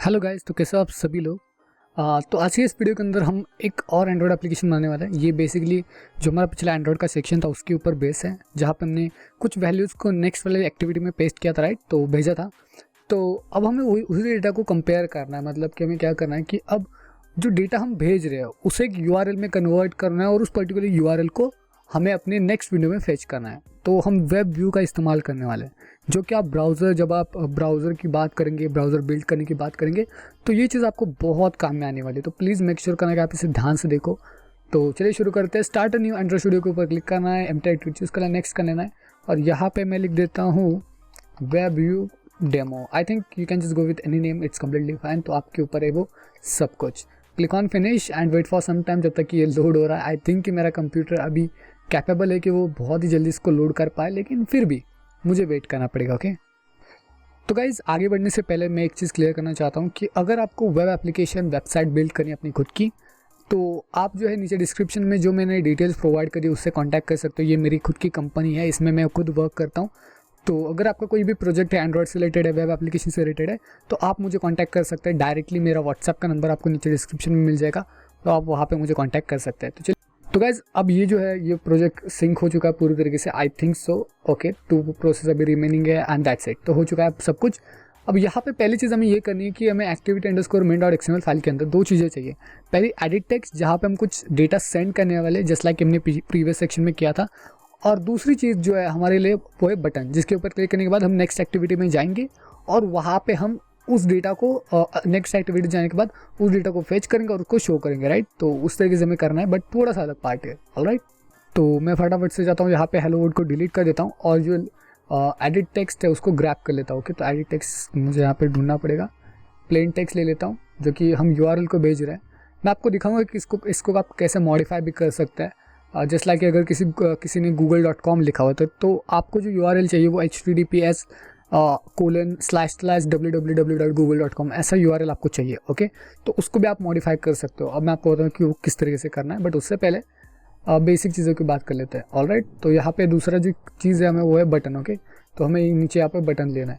Hello guys, तो कैसे हो आप सभी लोग। तो आज के इस वीडियो के अंदर हम एक और एंड्रॉयड एप्लीकेशन बनाने वाले हैं। ये बेसिकली जो हमारा पिछला एंड्रॉयड का सेक्शन था उसके ऊपर बेस है, जहाँ पे हमने कुछ वैल्यूज़ को नेक्स्ट वाले एक्टिविटी में पेस्ट किया था, राइट, तो भेजा था। तो अब हमें उसी डेटा को कंपेयर करना है, मतलब कि हमें क्या करना है कि अब जो डेटा हम भेज रहे हैं उसे एक यूआरएल में कन्वर्ट करना है और उस पर्टिकुलर यूआरएल को हमें अपने नेक्स्ट विंडो में फेच करना है। तो हम वेब व्यू का इस्तेमाल करने वाले हैं, जो कि आप ब्राउज़र, जब आप ब्राउज़र की बात करेंगे, ब्राउज़र बिल्ड करने की बात करेंगे, तो ये चीज़ आपको बहुत काम में आने वाली है। तो प्लीज़ मेक श्योर करना कि आप इसे ध्यान से देखो। तो चलिए शुरू करते हैं। स्टार्ट न्यू एंड्रॉइड स्टूडियो के ऊपर क्लिक करना है, एम्प्टी चूज़ करना है, नेक्स्ट कर लेना है और यहाँ पे मैं लिख देता हूँ web view demo. I think you can just go with any name, it's completely fine. तो आपके ऊपर है वो सब कुछ। Click on finish and wait for some time, जब तक कि ये लोड हो रहा है। आई थिंक कि मेरा कंप्यूटर अभी कैपेबल है कि वो बहुत ही जल्दी इसको लोड कर पाए, लेकिन फिर भी मुझे वेट करना पड़ेगा। ओके, तो गाइज़ आगे बढ़ने से पहले मैं एक चीज़ क्लियर करना चाहता हूँ कि अगर आपको वेब एप्लीकेशन वेबसाइट बिल्ड करनी है अपनी खुद की, तो आप जो है नीचे डिस्क्रिप्शन में जो मैंने डिटेल्स प्रोवाइड करी उससे कांटेक्ट कर सकते हो। ये मेरी खुद की कंपनी है, इसमें मैं खुद वर्क करता हूँ। तो अगर आपका कोई भी प्रोजेक्ट है एंड्रॉइड से रिलेटेड है, वेब एप्लीकेशन से रिलेटेड है, तो आप मुझे कांटेक्ट कर सकते हैं डायरेक्टली। मेरा व्हाट्सएप का नंबर आपको नीचे डिस्क्रिप्शन में मिल जाएगा, तो आप वहाँ पे मुझे कांटेक्ट कर सकते हैं। तो चलिए, तो गाइज़ अब ये जो है ये प्रोजेक्ट सिंक हो चुका है पूरी तरीके से, आई थिंक सो। ओके, 2 प्रोसेस अभी रिमेनिंग है एंड दैट्स इट। तो हो चुका है सब कुछ। अब यहाँ पे पहली चीज़ हमें ये करनी है कि हमें activity underscore main dot XML file के अंदर 2 चीज़ें चाहिए। पहली एडिट टेक्स्ट, जहाँ पे हम कुछ डेटा सेंड करने वाले, जस्ट लाइक हमने प्रीवियस सेक्शन में किया था। और दूसरी चीज़ जो है हमारे लिए वो है बटन, जिसके ऊपर क्लिक करने के बाद हम नेक्स्ट एक्टिविटी में जाएंगे और वहाँ पे हम उस डेटा को नेक्स्ट एक्टिविटी जाने के बाद उस डेटा को फेच करेंगे और उसको शो करेंगे, राइट। तो उस तरीके से हमें करना है, बट थोड़ा सा अलग पार्ट है। ऑलराइट, तो मैं फटाफट से जाता हूँ, यहाँ पे हेलो वर्ल्ड को डिलीट कर देता हूँ और जो एडिट टेक्स्ट है उसको ग्रैब कर लेता हूँ। ओके, तो एडिट टेक्स्ट मुझे यहाँ पे ढूंढना पड़ेगा। प्लेन टेक्स्ट ले लेता हूँ जो कि हम यूआरएल को भेज रहे हैं। मैं आपको दिखाऊंगा कि इसको आप कैसे मॉडिफाई भी कर सकते हैं। जस्ट लाइक अगर किसी ने google.com लिखा हुआ था, तो आपको जो यूआरएल चाहिए वो https://www.google.com ऐसा यूआरएल आपको चाहिए। ओके, तो उसको भी आप मॉडिफाई कर सकते हो। अब मैं आपको बताऊँ कि वो किस तरीके से करना है, बट उससे पहले बेसिक चीज़ों की बात कर लेते हैं। ऑलराइट, तो यहाँ पे दूसरा जो चीज़ है हमें वो है बटन। ओके, तो हमें नीचे यहाँ पे बटन लेना है।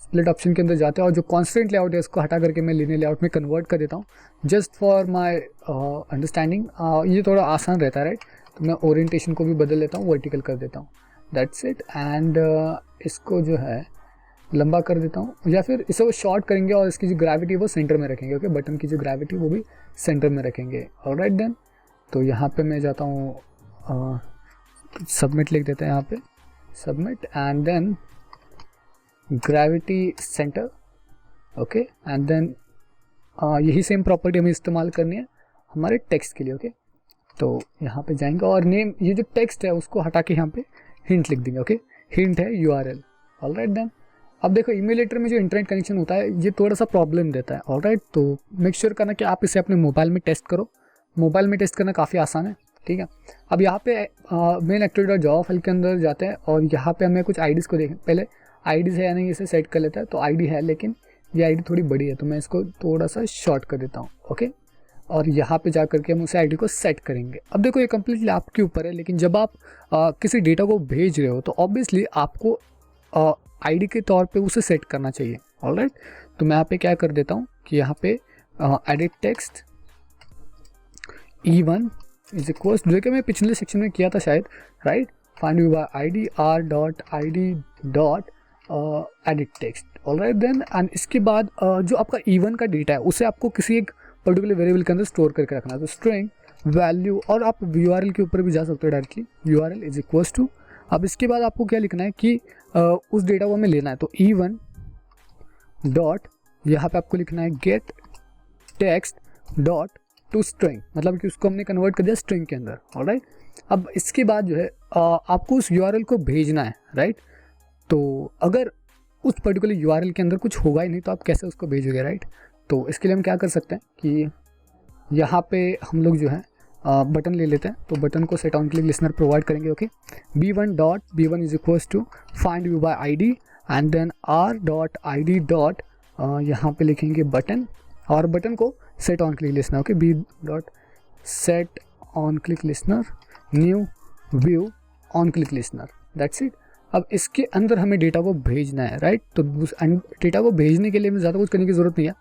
स्प्लिट ऑप्शन के अंदर जाते हैं और जो कॉन्स्टेंट लेआउट है इसको हटा करके मैं लीनियर लेआउट में कन्वर्ट कर देता हूँ, जस्ट फॉर माई अंडरस्टैंडिंग। ये थोड़ा आसान रहता है, राइट। तो मैं ओरिएंटेशन को भी बदल लेता हूँ, वर्टिकल कर देता हूँ, दैट्स इट। एंड इसको जो है लंबा कर देता हूँ, या फिर इसे वो शॉर्ट करेंगे और इसकी जो ग्रेविटी वो सेंटर में रखेंगे। ओके, बटन की जो ग्रेविटी वो भी सेंटर में रखेंगे। ऑलराइट देन, तो यहाँ पे मैं जाता हूँ, सबमिट लिख देते हैं यहाँ पे, submit and then gravity centre. Okay, and then यही सेम प्रॉपर्टी हमें इस्तेमाल करनी है हमारे टेक्स्ट के लिए। ओके, तो यहाँ पे जाएंगे और नेम, ये जो टेक्स्ट है उसको हटा के यहाँ पे हिंट लिख देंगे। ओके, हिंट है यूआरएल। ऑलराइट देन, अब देखो इम्यूलेटर में जो इंटरनेट कनेक्शन होता है ये थोड़ा सा प्रॉब्लम देता है। ऑलराइट, तो मेक श्योर करना कि आप इसे अपने मोबाइल में टेस्ट करो। मोबाइल में टेस्ट करना काफ़ी आसान है, ठीक है। अब यहाँ पे मेन एक्टिविटी.जावा फाइल के अंदर जाते हैं और यहाँ पे हमें कुछ आईडीज़ को देखें। पहले आईडीज़ है या नहीं इसे सेट कर लेता है। तो आईडी है, लेकिन ये आईडी थोड़ी बड़ी है, तो मैं इसको थोड़ा सा शॉर्ट कर देता हूँ। ओके, और यहाँ पे जा करके हम उसे आईडी को सेट करेंगे। अब देखो ये कम्प्लीटली आपके ऊपर है, लेकिन जब आप किसी डेटा को भेज रहे हो तो ऑब्वियसली आपको आईडी के तौर पे उसे सेट करना चाहिए। ऑलराइट, तो मैं यहाँ पे क्या कर देता हूँ कि यहाँ पे edit text E1 is equals, जो कि मैं पिछले सेक्शन में किया था शायद, right, find view by ID r.id.edit text. Alright then, and इसके बाद जो आपका E1 का डेटा है उसे आपको किसी एक पर्टिकुलर वेरिएबल के अंदर स्टोर करके रखना है। तो स्ट्रिंग वैल्यू, और आप यूआरएल के ऊपर भी जा सकते हो directly, URL is equals to. अब इसके बाद आपको क्या लिखना है कि उस डेटा को हमें लेना है। तो E1 डॉट, यहाँ पे आपको लिखना है gate text dot to string, मतलब कि उसको हमने कन्वर्ट कर दिया स्ट्रिंग के अंदर। ऑलराइट, अब इसके बाद जो है आपको उस यूआरएल को भेजना है, राइट। तो अगर उस पर्टिकुलर यूआरएल के अंदर कुछ होगा ही नहीं तो आप कैसे उसको भेजोगे, राइट। तो इसके लिए हम क्या कर सकते हैं कि यहाँ पे हम लोग जो है बटन ले लेते हैं। तो बटन को set on click listener provide करेंगे। Okay, b1 is equals to find view by ID and then r.id dot, यहाँ पे लिखेंगे बटन और बटन को set on click listener. Okay, b.set on click listener new view on click listener, that's it. अब इसके अंदर हमें data को भेजना है, राइट। तो डेटा को भेजने के लिए हमें ज़्यादा कुछ करने की ज़रूरत नहीं है।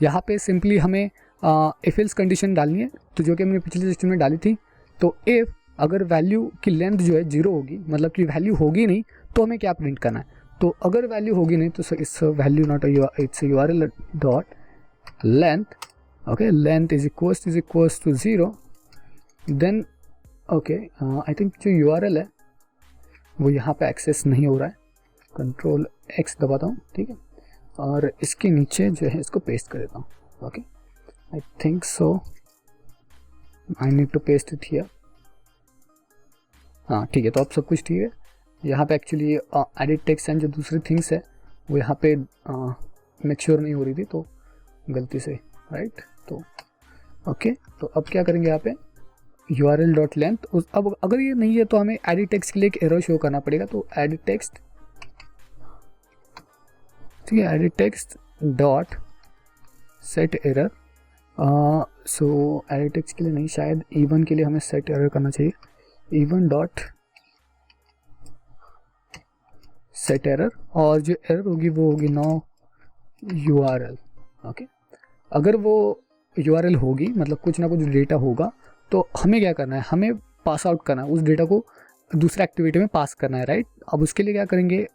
यहाँ पे सिंपली हमें इफ एल्स कंडीशन डालनी है, तो जो कि हमने पिछले सेक्शन में डाली थी। तो इफ अगर वैल्यू की लेंथ जो है 0 होगी, मतलब कि वैल्यू होगी नहीं, तो हमें क्या प्रिंट करना है। तो अगर वैल्यू होगी नहीं तो it's value not it's URL dot length, okay, length is equals to 0, then okay I think जो URL है वो यहाँ पे एक्सेस नहीं हो रहा है, Ctrl X दबाता हूँ, ठीक है, और इसके नीचे जो है इसको पेस्ट कर देता हूँ। Okay, I think so I need to paste it here. हाँ ठीक है, तो अब सब कुछ ठीक है। यहाँ पे एक्चुअली एडिट टेक्स्ट एंड जो दूसरी थिंग्स है वो यहाँ पे मैच्योर नहीं हो रही थी, तो गलती से, राइट। तो ओके, तो अब क्या करेंगे यहाँ पे URL डॉट लेंथ। अब अगर ये नहीं है तो हमें एडिट टेक्स्ट के लिए एक एरर शो करना पड़ेगा। तो एडिट टेक्स्ट, ठीक है, edit text dot set error. So edit text के लिए नहीं, शायद E1 के लिए हमें सेट एरर करना चाहिए। E1 डॉट सेट एरर, और जो एरर होगी वो होगी नो URL। ओके, अगर वो URL होगी मतलब कुछ ना कुछ डेटा होगा, तो हमें क्या करना है, हमें पास आउट करना है, उस डेटा को दूसरे एक्टिविटी में पास करना है, राइट। अब उसके लिए क्या करेंगे,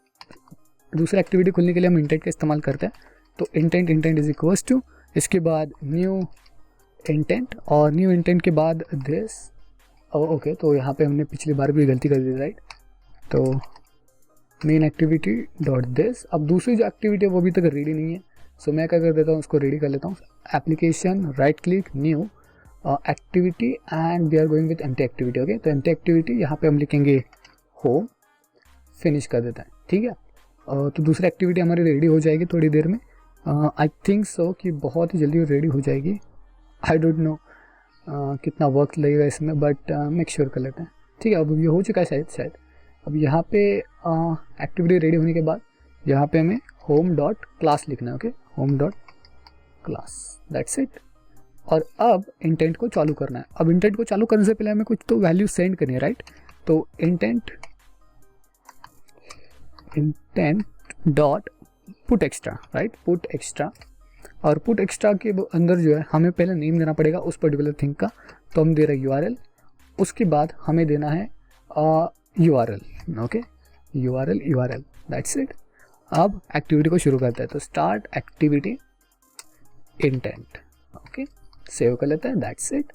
दूसरी एक्टिविटी खुलने के लिए हम इंटेंट का इस्तेमाल करते हैं। तो इंटेंट इज इक्वल्स टू, इसके बाद न्यू इंटेंट, और न्यू इंटेंट के बाद दिस। ओके, तो यहाँ पे हमने पिछली बार भी गलती कर दी, राइट। तो मेन एक्टिविटी डॉट दिस। अब दूसरी जो एक्टिविटी है वो अभी तक रेडी नहीं है, सो मैं क्या कर देता हूँ, उसको रेडी कर लेता हूँ। Application, right click, new activity, and we are going with empty activity. Okay, तो एम्प्टी एक्टिविटी यहाँ पे हम लिखेंगे होम, फिनिश कर देता है, ठीक है। तो दूसरी एक्टिविटी हमारी रेडी हो जाएगी थोड़ी देर में। आई थिंक सो कि बहुत ही जल्दी रेडी हो जाएगी। आई डोंट नो कितना वक्त लगेगा इसमें, बट मेक श्योर कर लेते हैं, ठीक है। अब ये हो चुका है शायद। अब यहाँ पे एक्टिविटी रेडी होने के बाद यहाँ पे हमें होम डॉट क्लास लिखना है। Okay, home dot class, that's it. और अब इंटेंट को चालू करना है। अब इंटेंट को चालू करने से पहले हमें कुछ तो वैल्यू सेंड करनी है, राइट। तो intent dot put extra, right, put extra. और पुट एक्स्ट्रा के अंदर जो है हमें पहले नेम देना पड़ेगा उस पर्टिकुलर थिंग का। तो हम दे रहे हैं URL, उसके बाद हमें देना है URL। Okay, URL, that's it. अब एक्टिविटी को शुरू करते हैं। तो start activity intent, okay, save कर लेते हैं, दैट्स इट।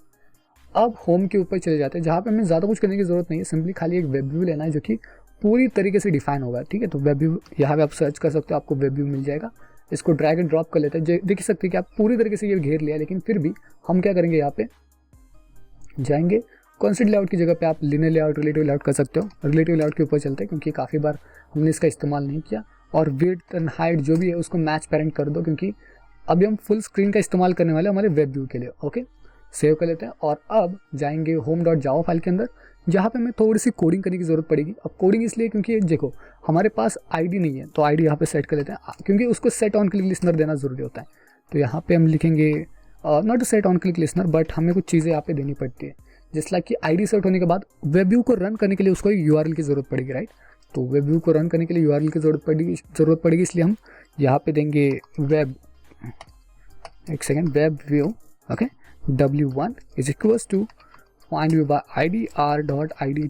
अब होम के ऊपर चले जाते हैं, जहाँ पे हमें ज़्यादा कुछ करने की ज़रूरत नहीं है, सिंपली खाली एक वेब व्यू लेना है जो कि पूरी तरीके से डिफाइन होगा, ठीक है। तो वेब व्यू यहाँ पे आप सर्च कर सकते हो, आपको वेब व्यू मिल जाएगा। इसको ड्रैग एंड ड्रॉप कर लेते हैं। देख सकते हैं कि आप पूरी तरीके से ये घेर लिया, लेकिन फिर भी हम क्या करेंगे, यहाँ पे जाएंगे, कॉन्स्टेंट लेआउट की जगह पे आप लिनियर लेआउट, रिलेटिव लेआउट कर सकते हो। रिलेटिव लेआउट के ऊपर चलते हैं क्योंकि काफ़ी बार हमने इसका इस्तेमाल नहीं किया। और विड्थ एंड हाइट जो भी है उसको मैच पेरेंट कर दो, क्योंकि अभी हम फुल स्क्रीन का इस्तेमाल करने वाले हमारे वेब व्यू के लिए। ओके, सेव कर लेते हैं। और अब जाएंगे होम डॉट जावा फाइल के अंदर, जहाँ पे हमें थोड़ी सी कोडिंग करने की ज़रूरत पड़ेगी। अब कोडिंग इसलिए क्योंकि देखो हमारे पास आईडी नहीं है, तो आईडी यहाँ पे सेट कर लेते हैं, क्योंकि उसको सेट ऑन क्लिक लिसनर देना ज़रूरी होता है। तो यहाँ पे हम लिखेंगे not set on click listener, but हमें कुछ चीज़ें यहाँ पे देनी पड़ती है, जिस लाइक कि आईडी सेट होने के बाद वेब व्यू को रन करने के लिए उसको URL की ज़रूरत पड़ेगी, राइट। तो वेब व्यू को रन करने के लिए URL की ज़रूरत पड़ेगी, इसलिए हम यहाँ पे देंगे वेब, एक second, web view, okay, W1 is equals to find view by ID r.id.webview।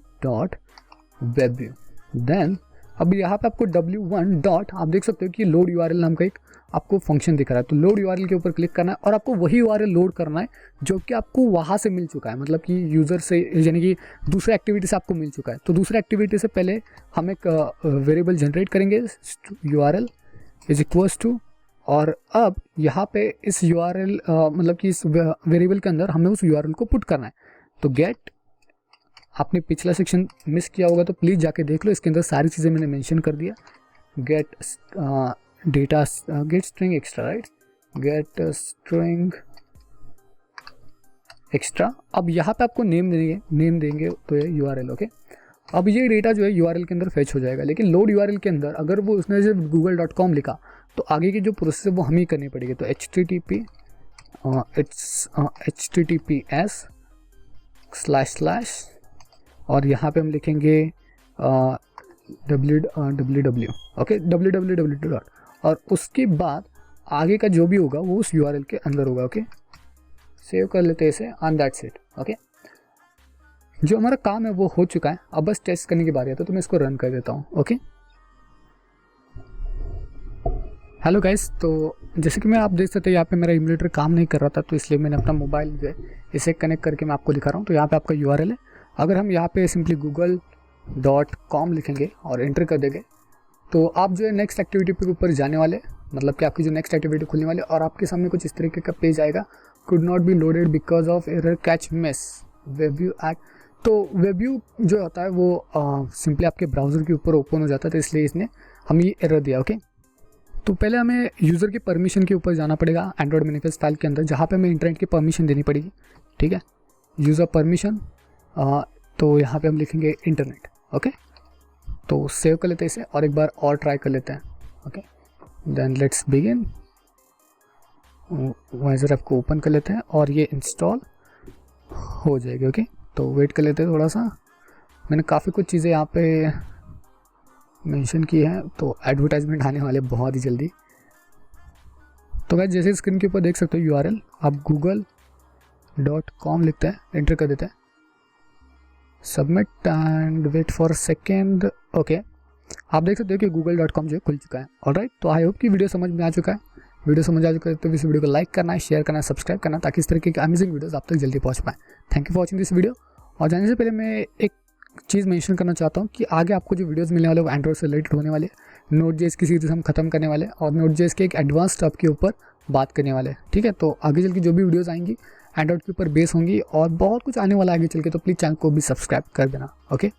Then अब यहाँ पे आपको W1 डॉट, आप देख सकते हो कि लोड URL नाम का एक आपको फंक्शन दिख रहा है। तो लोड URL के ऊपर क्लिक करना है और आपको वही URL लोड करना है जो कि आपको वहाँ से मिल चुका है, मतलब कि यूज़र से, यानी कि दूसरे एक्टिविटी से आपको मिल चुका है। तो दूसरे एक्टिविटी से पहले हम एक वेरिएबल जनरेट करेंगे, URL इज इक्वल्स टू, और अब यहाँ पे इस URL मतलब कि इस वेरिएबल के अंदर हमें उस URL को पुट करना है। तो गेट, आपने पिछला सेक्शन मिस किया होगा तो प्लीज़ जाके देख लो, इसके अंदर सारी चीज़ें मैंने मेंशन कर दिया। Gate data, gate string extra, right, gate string extra. अब यहाँ पे आपको नेम देंगे तो ये URL, ओके। अब ये डेटा जो है URL के अंदर फेच हो जाएगा, लेकिन लोड URL के अंदर अगर वो उसने सिर्फ google.com लिखा तो आगे की जो प्रोसेस है वो हमें करनी पड़ेगी। तो https / और यहाँ पे हम लिखेंगे www, ओके, www डॉट, और उसके बाद आगे का जो भी होगा वो उस URL के अंदर होगा। ओके, सेव कर लेते हैं इसे एंड दैट्स इट। ओके, जो हमारा काम है वो हो चुका है, अब बस टेस्ट करने की बारी है, तो मैं इसको रन कर देता हूँ। ओके, हेलो गाइस, तो जैसे कि मैं आप देख सकते हैं यहाँ पे मेरा इम्यूलेटर काम नहीं कर रहा था, तो इसलिए मैंने अपना मोबाइल जो है इसे कनेक्ट करके मैं आपको दिखा रहा हूँ। तो यहाँ पे आपका URL है, अगर हम यहाँ पे सिंपली google.com लिखेंगे और एंटर कर देंगे तो आप जो है नेक्स्ट एक्टिविटी के ऊपर जाने वाले, मतलब कि आपकी जो नेक्स्ट एक्टिविटी खुलने वाली, और आपके सामने कुछ इस तरीके का पेज आएगा, could not be loaded because of error catch miss webview at. तो वेबव्यू जो होता है वो सिंपली आपके ब्राउज़र के ऊपर ओपन हो जाता है, तो इसलिए इसने हमें ये एरर दिया। ओके, तो पहले हमें यूज़र की परमिशन के ऊपर जाना पड़ेगा एंड्रॉयड मैनिफेस्ट फाइल के अंदर, जहाँ पे हमें इंटरनेट की परमिशन देनी पड़ेगी। ठीक है, यूज़र परमिशन, तो यहाँ पे हम लिखेंगे इंटरनेट। ओके, तो सेव कर लेते हैं इसे और एक बार और ट्राई कर लेते हैं। Okay, then let's begin. Wiser app को ओपन कर लेते हैं और ये इंस्टॉल हो जाएगी। ओके, तो वेट कर लेते हैं थोड़ा सा, मैंने काफ़ी कुछ चीज़ें यहाँ पे मेंशन की है, तो एडवर्टाइजमेंट आने वाले बहुत ही जल्दी। तो गाइस जैसे स्क्रीन के ऊपर देख सकते हो URL, आप google.com लिखते हैं, एंटर कर देते हैं, submit and wait for second. Okay, आप देख सकते हो कि google.com जो है खुल चुका है। ऑलराइट, तो आई होप कि वीडियो समझ में आ चुका है। वीडियो समझ आ चुका है तो इस वीडियो को लाइक करना है, शेयर करना है, सब्सक्राइब करना, ताकि इस तरीके की अमेजिंग वीडियोस आप तक जल्दी पहुंच पाएँ। Thank you for watching this video. और जाने से पहले मैं एक चीज़ मेंशन करना चाहता हूँ कि आगे आपको जो वीडियोस मिलने वाले वो एंड्रॉइड से रिलेटेड होने वाले, Node.js की सीरीज हम खत्म करने वाले और Node.js के एक एडवांस स्टफ के ऊपर बात करने वाले। ठीक है, तो आगे चल के जो भी वीडियोस आएंगी एंड्रॉइड के ऊपर बेस होंगी और बहुत कुछ आने वाला है आगे चल के, तो प्लीज़ चैनल को भी सब्सक्राइब कर देना। ओके।